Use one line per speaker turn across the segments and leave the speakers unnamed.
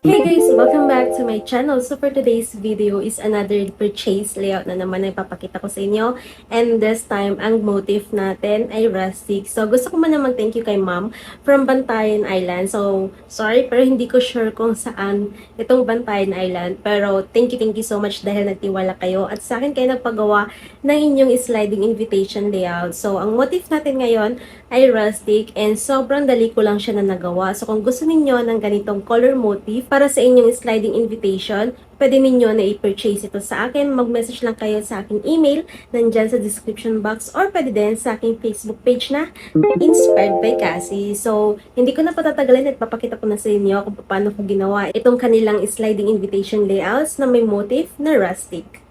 Hey guys! Welcome back to my channel. So for today's video is another purchase layout na naman na ipapakita ko sa inyo. And this time, ang motif natin ay rustic. So gusto ko man naman thank you kay ma'am from Bantayan Island. So sorry pero hindi ko sure kung saan itong Bantayan Island. Pero thank you so much dahil nagtiwala kayo. At sa akin kayo nagpagawa ng inyong sliding invitation layout. So ang motif natin ngayon ay rustic and sobrang dali ko lang siya na nagawa. So kung gusto niyo ng ganitong color motif para sa inyong sliding invitation, pwede ninyo na i-purchase ito sa akin. Mag-message lang kayo sa aking email, nandyan sa description box, or pwede din sa aking Facebook page na Inspired by Cassy. So, hindi ko na patatagalin at papakita ko na sa inyo kung paano ko ginawa itong kanilang sliding invitation layouts na may motif na rustic.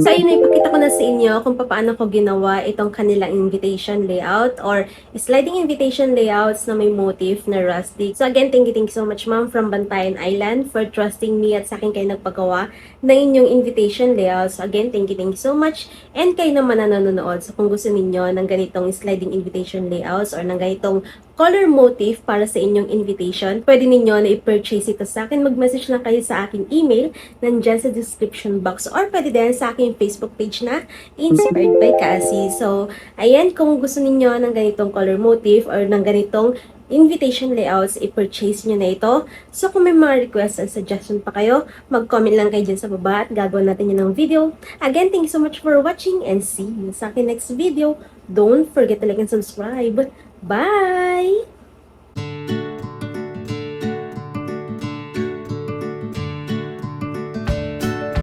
So, ayun na, ipakita ko na sa inyo kung paano ko ginawa itong kanilang invitation layout or sliding invitation layouts na may motif na rustic. So, again, thank you so much, ma'am, from Bantayan Island for trusting me at sa akin kayo nagpagawa ng inyong invitation layouts. So, again, thank you so much. And kayo naman na nanonood. So, kung gusto ninyo ng ganitong sliding invitation layouts or ng ganitong color motif para sa inyong invitation, pwede ninyo na i-purchase ito sa akin. Mag-message lang kayo sa aking email, nandyan sa description box, or pwede din sa aking Facebook page na Inspired by Cassy. So, ayan, kung gusto ninyo ng ganitong color motif or ng ganitong invitation layouts, i-purchase nyo na ito. So, kung may mga requests and suggestion pa kayo, mag-comment lang kayo dyan sa baba at gagawin natin yun ng video. Again, thank you so much for watching and see you sa aking next video. Don't forget to like and subscribe. Bye!